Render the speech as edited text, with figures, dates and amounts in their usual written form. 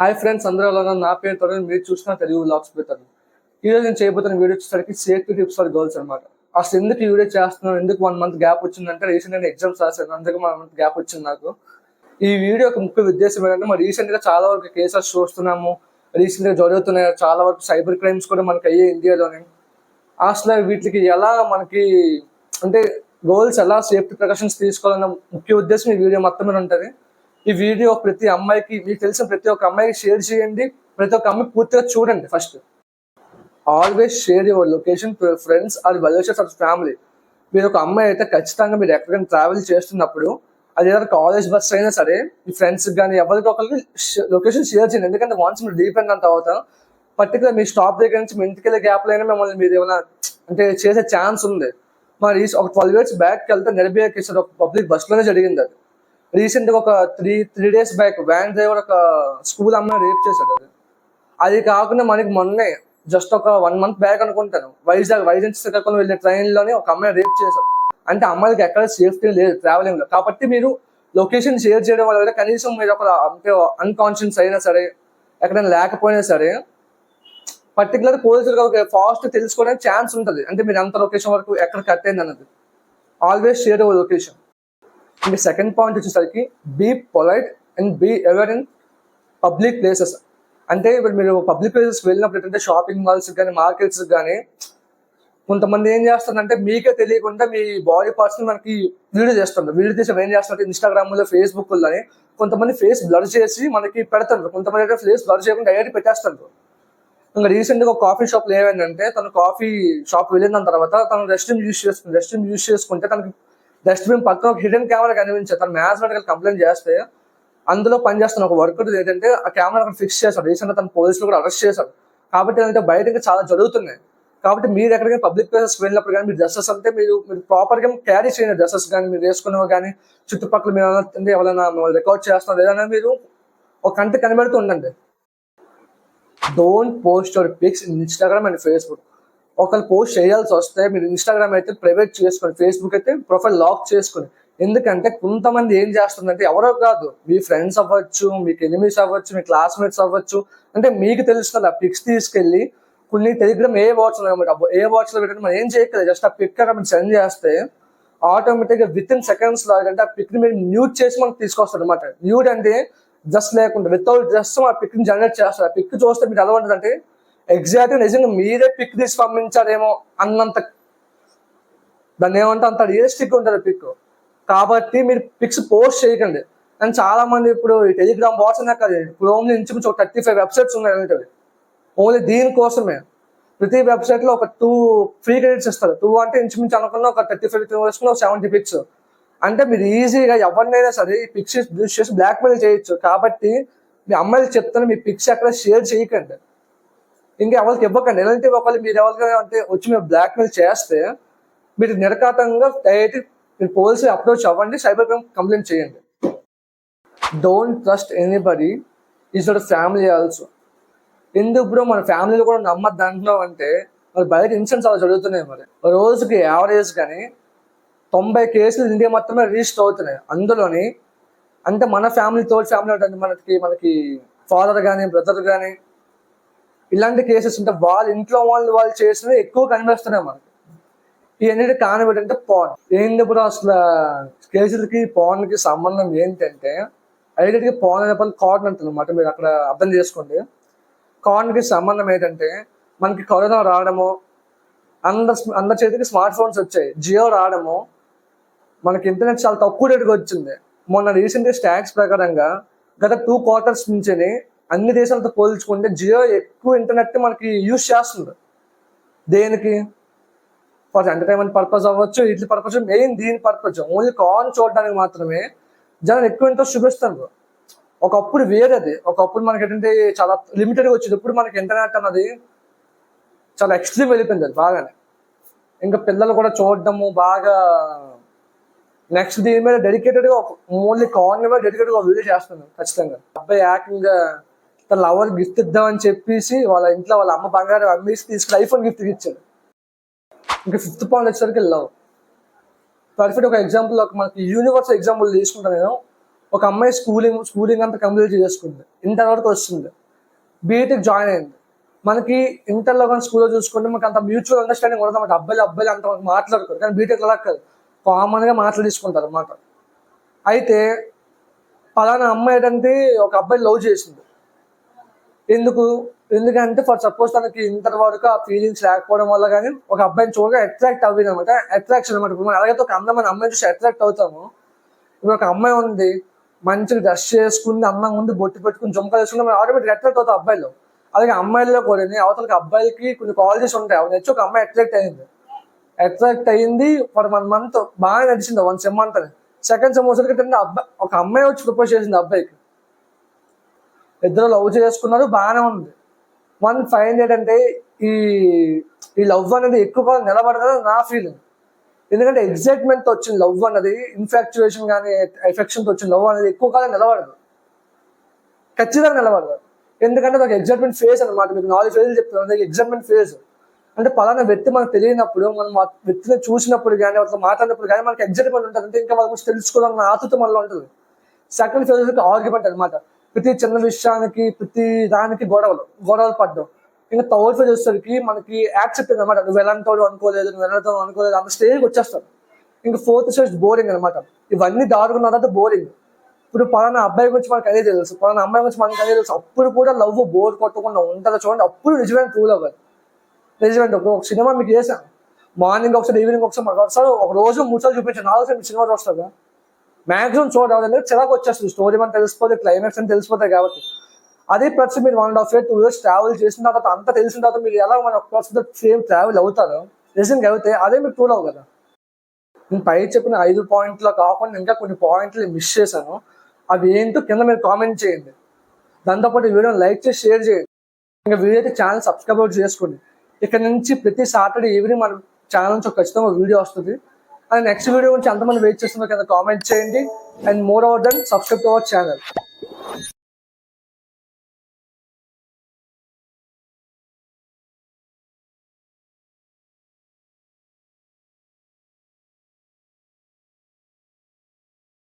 Hi friends, అందరూ ఎలా ఉన్నారు? నా పేరు తరుణ్, మీరు చూసిన తెలుగు వ్లాగ్స్ పెడతాను. ఈ రోజు నేను చేయబోతున్న వీడియో వచ్చేసరికి సేఫ్టీ టిప్స్ ఫర్ గర్ల్స్ అనమాట. అసలు ఎందుకు ఈ వీడియో చేస్తున్నాను, ఎందుకు 1 month గ్యాప్ వచ్చిందంటే రీసెంట్ నేను ఎగ్జామ్స్ రాశాను, అందుకే 1 month గ్యాప్ వచ్చింది నాకు. ఈ వీడియో ఒక ముఖ్య ఉద్దేశం ఏంటంటే, మరి రీసెంట్ గా చాలా వరకు కేసెస్ చూస్తున్నాము, రీసెంట్ గా జరుగుతున్నాయి, చాలా వరకు సైబర్ క్రైమ్స్ కూడా మనకి అయ్యే ఇండియాలోనే. అసలు వీటికి ఎలా మనకి అంటే గర్ల్స్ ఎలా సేఫ్టీ ప్రికాషన్స్ తీసుకోవాలన్న ముఖ్య ఉద్దేశం ఈ వీడియో మొత్తం మీద ఉంటుంది. ఈ వీడియో ప్రతి అమ్మాయికి, మీకు తెలిసిన ప్రతి ఒక్క అమ్మాయికి షేర్ చేయండి. ప్రతి ఒక్క అమ్మాయి పూర్తిగా చూడండి. First always share your location to friends or well wishers or family. మీరు ఒక అమ్మాయి అయితే ఖచ్చితంగా మీరు ఎక్కడికైనా ట్రావెల్ చేస్తున్నప్పుడు, అది ఏదైనా కాలేజ్ బస్ అయినా సరే, మీ ఫ్రెండ్స్ కానీ ఎవరికి ఒకరికి లొకేషన్ షేర్ చేయండి. ఎందుకంటే వాన్స్ మీరు డీప్ అయిన తర్వాత పర్టికులర్ మీ స్టాప్ దగ్గర నుంచి మీ ఇంటికి వెళ్ళే గ్యాప్లో అయినా మిమ్మల్ని మీరు ఏమైనా అంటే చేసే ఛాన్స్ ఉంది. మరి ఒక 12 years బ్యాక్కి వెళ్తే నిర్భయ కేసు ఒక పబ్లిక్ బస్లోనే జరిగింది. అది రీసెంట్గా ఒక three days back van driver ఒక స్కూల్ అమ్మాయి రేప్ చేశాడు. అది కాకుండా మనకి మొన్నే జస్ట్ ఒక 1 month బ్యాక్ అనుకుంటాను, వైజాగ్ నుంచి శ్రీకాకుళం వెళ్ళే ట్రైన్లోనే ఒక అమ్మాయి రేప్ చేశాడు. అంటే అమ్మాయికి ఎక్కడ సేఫ్టీ లేదు ట్రావెలింగ్లో. కాబట్టి మీరు లొకేషన్ షేర్ చేయడం వల్ల కనీసం మీరు ఒక అంటే అన్కాన్షియస్ అయినా సరే, ఎక్కడైనా లేకపోయినా సరే, పర్టికులర్ పోలీసులకు ఫాస్ట్ తెలుసుకోవడానికి ఛాన్స్ ఉంటుంది. అంటే మీరు అంత లొకేషన్ వరకు ఎక్కడ కట్ అయింది అన్నది. Always share your location. ఇంకా సెకండ్ పాయింట్ వచ్చేసరికి be polite and be aware in public places. అంటే ఇప్పుడు మీరు పబ్లిక్ ప్లేసెస్ వెళ్ళినప్పుడు ఏంటంటే షాపింగ్ మాల్స్ కానీ మార్కెట్స్ కానీ కొంతమంది ఏం చేస్తారంటే మీకే తెలియకుండా మీ బాడీ పార్ట్స్ని మనకి వీడియో చేస్తారు. వీడియో తీసి ఏం చేస్తారంటే ఇన్స్టాగ్రామ్లో, ఫేస్బుక్లోని కొంతమంది ఫేస్ బ్లర్ చేసి మనకి పెడతారు. కొంతమంది అయితే ఫేస్ బ్లర్ చేయకుండా డైరెక్ట్ పెట్టేస్తారు. ఇంకా రీసెంట్గా ఒక కాఫీ షాప్లో ఏమైందంటే, తను కాఫీ షాప్ వెళ్ళిన తర్వాత తను రెస్ట్ రూమ్ యూజ్ చేసుకుంటే తనకి డస్ట్బిన్ పక్కన ఒక హిడెన్ కెమెరా కనిపించారు. తను మేనేజ్మెంట్ కంప్లైంట్ చేస్తే అందులో పనిచేస్తున్న ఒక వర్కర్ ఏంటంటే ఆ కెమెరా అక్కడ ఫిక్స్ చేశాడు. రీసెంట్గా తన పోలీసులు కూడా అరెస్ట్ చేశారు. కాబట్టి ఏంటంటే బయట ఇంకా చాలా జరుగుతున్నాయి. కాబట్టి మీరు ఎక్కడికైనా పబ్లిక్ ప్లేసెస్ వెళ్ళినప్పుడు కానీ మీరు డ్రెస్సెస్ అంటే మీరు ప్రాపర్గా క్యారీ చేయండి. డ్రెస్సెస్ కానీ మీరు వేసుకున్నవి కానీ చుట్టుపక్కల మీరు అంటే ఎవరైనా మిమ్మల్ని రికార్డ్ చేస్తున్నారు ఏదైనా మీరు ఒక కంటి కనిపెడుతూ ఉండండి. Don't post your pics in Instagram and Facebook. ఒకళ్ళు పోస్ట్ చేయాల్సి వస్తే మీరు ఇన్స్టాగ్రామ్ అయితే ప్రైవేట్ చేసుకొని, ఫేస్బుక్ అయితే ప్రొఫైల్ లాక్ చేసుకొని. ఎందుకంటే కొంతమంది ఏం చేస్తుందంటే, ఎవరో కాదు, మీ ఫ్రెండ్స్ అవ్వచ్చు, మీకు ఎనిమీస్ అవ్వచ్చు, మీ క్లాస్మేట్స్ అవ్వచ్చు, అంటే మీకు తెలుస్తుంది ఆ పిక్స్ తీసుకెళ్ళి కొన్ని టెలిగ్రామ్ ఏ వాట్స్లో పెట్టండి. మనం ఏం చేయట్లేదు, జస్ట్ ఆ పిక్ అక్కడ మీరు సెండ్ చేస్తే ఆటోమేటిక్గా విత్ ఇన్ సెకండ్స్లో ఏంటంటే ఆ పిక్ని మీరు మ్యూట్ చేసి మనకు తీసుకొస్తారు అనమాట. మ్యూట్ అంటే జస్ట్ లేకుండా వితౌట్ జస్ట్ ఆ పిక్ని జనరేట్ చేస్తారు. ఆ పిక్ చూస్తే మీరు ఎలా ఉంటుందంటే ఎగ్జాక్ట్గా నిజంగా మీరే పిక్ తీసి పంపించారేమో అన్నంత, దాన్ని ఏమంటే అంత రియలిస్టిక్గా ఉంటుంది పిక్. కాబట్టి మీరు పిక్స్ పోస్ట్ చేయకండి. అండ్ చాలా మంది ఇప్పుడు ఈ టెలిగ్రామ్ బాట్స్ అనే కదా, ఇప్పుడు ఓన్లీ ఇంచుమించు ఒక 35 websites ఉన్నాయి అంటే ఓన్లీ దీనికోసమే. ప్రతి వెబ్సైట్లో ఒక 2 ఫ్రీ క్రెడిట్స్ ఇస్తారు. 2 అంటే ఇంచుమించు అనుకున్న ఒక 35 70 పిక్స్. అంటే మీరు ఈజీగా ఎవరినైనా సరే ఈ పిక్స్ యూజ్ చేసి బ్లాక్మెయిల్ చేయొచ్చు. కాబట్టి మీ అమ్మాయిలు చెప్తాను, మీ పిక్స్ ఎక్కడ షేర్ చేయకండి, ఇంకా ఎవరికి ఇవ్వకండి. ఎలాంటి ఒకళ్ళు మీరు ఎవరికైనా అంటే వచ్చి మీరు బ్లాక్మెయిల్ చేస్తే మీరు నిరకాతంగా డైరెక్ట్ మీరు పోలీసులు అప్రోచ్ అవ్వండి, సైబర్ క్రైమ్ కంప్లైంట్ చేయండి. Don't trust anybody, is your family also. ఎందుకు బ్రో మన ఫ్యామిలీలో కూడా నమ్మద్దు అంటున్నావు అంటే, మరి బయట ఇన్సిడెంట్స్ అలా జరుగుతున్నాయి. మరి రోజుకి యావరేజ్ కానీ 90 కేసులు ఇండియా మొత్తమే రిజిస్టర్ అవుతున్నాయి. అందులోని అంటే మన ఫ్యామిలీ ఉంటుంది, మనకి ఫాదర్ కానీ బ్రదర్ కానీ ఇలాంటి కేసెస్ ఉంటే వాళ్ళ ఇంట్లో వాళ్ళు చేసినవి ఎక్కువ కనిపిస్తున్నాయి మనకి. ఇవన్నీ కానిబెట్టి అంటే పాన్ ఏంటి ఇప్పుడు అసలు కేసులకి పాన్కి సంబంధం ఏంటంటే, ఐడెంటిటీ పాన్ అనే పని కార్డ్ అంటుందన్నమాట. మీరు అక్కడ అర్థం చేసుకోండి. కార్డ్కి సంబంధం ఏంటంటే, మనకి కరోనా రావడము, అందరి చేతికి స్మార్ట్ ఫోన్స్ వచ్చాయి, జియో రావడము, మనకి ఇంటర్నెట్ చాలా తక్కువ రేటుగా వచ్చింది. మొన్న రీసెంట్గా స్టాట్స్ ప్రకారంగా గత 2 quarters నుంచి అన్ని దేశాలతో పోల్చుకుంటే జియో ఎక్కువ ఇంటర్నెట్ మనకి యూజ్ చేస్తుంది. దేనికి? ఫర్ ఎంటర్టైన్మెంట్ పర్పస్ అవ్వచ్చు, ఇట్ల పర్పస్, మెయిన్ దీని పర్పస్ ఓన్లీ కాల్ చూడడానికి మాత్రమే జనం ఎక్కువ ఇంట్రెస్ట్ చూపిస్తారు. ఒకప్పుడు వేరేది, ఒకప్పుడు మనకి ఏంటంటే చాలా లిమిటెడ్గా వచ్చేది. ఇప్పుడు మనకి ఇంటర్నెట్ అన్నది చాలా ఎక్స్ట్రీమ్ వెళ్ళిపోయింది. అది బాగానే ఇంకా పిల్లలు కూడా చూడడము బాగా. నెక్స్ట్ దీని మీద డెడికేటెడ్గా ఓన్లీ కాల్ మీద డెడికేటెడ్గా వీడియో చేస్తున్నాను ఖచ్చితంగా. అబ్బాయి ఏకంగా తన లవర్ గిఫ్ట్ ఇద్దామని చెప్పేసి వాళ్ళ ఇంట్లో వాళ్ళ అమ్మ బంగారం అమ్మేసి తీసుకుని ఐఫోన్ గిఫ్ట్ ఇచ్చాడు. ఇంకా 5th point వచ్చేసరికి లవ్. పర్ఫెక్ట్ ఒక ఎగ్జాంపుల్, మనకి యూనివర్స్ ఎగ్జాంపుల్ తీసుకుంటాను నేను. ఒక అమ్మాయి స్కూలింగ్ అంతా కంప్లీట్ చేసుకుంది, ఇంటర్ వరకు వస్తుంది, బీటెక్ జాయిన్ అయింది. మనకి ఇంటర్లో కానీ స్కూల్లో చూసుకుంటే మనకి అంత మ్యూచువల్ అండర్స్టాండింగ్ ఉండదు అన్నమాట. అబ్బాయిలు అంత మాట్లాడుకోరు, కానీ బీటెక్ అలా కాదు, కామన్గా మాటలు తీసుకుంటారు అన్నమాట. అయితే పలానా అమ్మాయి ఏంటంటే ఒక అబ్బాయి లవ్ చేసింది. ఎందుకంటే ఫర్ సపోజ్ తనకి ఇంటర్ వరకు ఆ ఫీలింగ్స్ లేకపోవడం వల్ల కానీ ఒక అబ్బాయిని చూడగా అట్రాక్ట్ అవ్వింది అనమాట. అట్రాక్షన్ అనమాట. ఇప్పుడు మనం అలాగైతే ఒక అందమైన అమ్మాయిని చూసి అట్రాక్ట్ అవుతాము. ఇప్పుడు ఒక అమ్మాయి ఉంది, మంచిగా డ్రెస్ చేసుకుని అందంగా ఉంది, బొట్టు పెట్టుకుని జుంకలు వేసుకుని మనం ఆటోమేటిక్ అట్రాక్ట్ అవుతాం అబ్బాయిలో. అలాగే అమ్మాయిల్లో కూడా అవతలకి అబ్బాయిలకి కొన్ని క్వాలిటీస్ ఉంటాయి. అవి నచ్చి ఒక అమ్మాయి అట్రాక్ట్ అయ్యింది ఫర్ 1 month బాగా నడిచింది, 1 sem అంతా. సెకండ్ సెమ్ వచ్చేసరికి ఒక అమ్మాయి వచ్చి ప్రపోజ్ చేసింది అబ్బాయికి. ఇద్దరు లవ్ చేసుకున్నారు, బాగానే ఉంది. ఫైండ్ ఏంటంటే ఈ లవ్ అనేది ఎక్కువ కాలం నిలబడదు నా ఫీలింగ్. ఎందుకంటే ఎగ్జైట్మెంట్ తో వచ్చిన లవ్ అనేది, ఇన్ఫాక్చుయేషన్ కానీ ఎఫెక్షన్తో వచ్చిన లవ్ అనేది ఎక్కువ కాలం నిలబడదు, ఖచ్చితంగా నిలబడదు. ఎందుకంటే ఒక ఎగ్జైట్మెంట్ ఫేజ్ అనమాట. మీకు 4 phases చెప్తున్నాను. ఎగ్జైట్మెంట్ ఫేజ్ అంటే పలానా వ్యక్తి మనకు తెలియనప్పుడు, మనం ఆ వ్యక్తిని చూసినప్పుడు కానీ వాళ్ళతో మాట్లాడినప్పుడు కానీ మనకి ఎగ్జైట్మెంట్ ఉంటుంది, అంటే ఇంకా వాళ్ళ గురించి తెలుసుకోవాలన్న ఆతృత మనలో ఉంటుంది. సెకండ్ ఫేజ్ ఆర్గ్యుమెంట్ అనమాట. ప్రతి చిన్న విషయానికి ప్రతి దానికి గొడవలు పడ్డం. ఇంకా థర్డ్ ఫేజ్ వచ్చేసరికి మనకి యాక్సెప్ట్ అనమాట. నువ్వు ఎలాంటి అనుకోలేదు, నువ్వు ఎలాంటి అనుకోలేదు, అంత స్టేజ్కి వచ్చేస్తాను. ఇంకా ఫోర్త్ స్టేజ్ బోరింగ్ అనమాట. ఇవన్నీ దారుకున్న తర్వాత బోరింగ్. ఇప్పుడు పలానా అబ్బాయి గురించి మనకు అదే తెలుసు, పలానా అమ్మాయి గురించి మనకు అదే తెలుసు, అప్పుడు కూడా లవ్ బోర్ కొట్టకుండా ఉంటుందో చూడండి, అప్పుడు నిజమైన ట్రూ లవ్ అది. నిజమైన ఒక సినిమా మీకు చేశాను, మార్నింగ్ ఒకసారి ఈవినింగ్ ఒకసారి ఒక రోజు 3 సార్లు చూపించాను, 4 సార్లు సినిమా చూస్తారు. మ్యాక్సిమం చూడాలి, చిరాకు వచ్చేస్తుంది. స్టోరీ మనం తెలిసిపోతే, క్లైమాక్స్ అని తెలిసిపోతాయి కాబట్టి. అదే పర్సన్ మీరు 1.5 years 2 years ట్రావెల్ చేసిన తర్వాత, అంతా తెలిసిన తర్వాత మీరు ఎలా మన పర్సన్ సేమ్ ట్రావెల్ అవుతారో, నిజంగా అవుతాయి, అదే మీరు ట్రూ లవ్ కదా. నేను పై చెప్పిన 5 పాయింట్లో కాకుండా ఇంకా కొన్ని పాయింట్లు మిస్ చేశాను. అవి ఏంటో కింద మీరు కామెంట్ చేయండి. దాంతోపాటు ఈ వీడియోని లైక్ చేసి షేర్ చేయండి. ఇంకా వీడియో అయితే ఛానల్ సబ్స్క్రైబ్ చేసుకోండి. ఇక్కడ నుంచి ప్రతి సాటర్డే ఈవినింగ్ మన ఛానల్ నుంచి ఖచ్చితంగా వీడియో వస్తుంది. అండ్ నెక్స్ట్ వీడియో గురించి ఎంతమంది వెయిట్ చేస్తుందో కింద కామెంట్ చేయండి. And moreover then subscribe to our channel.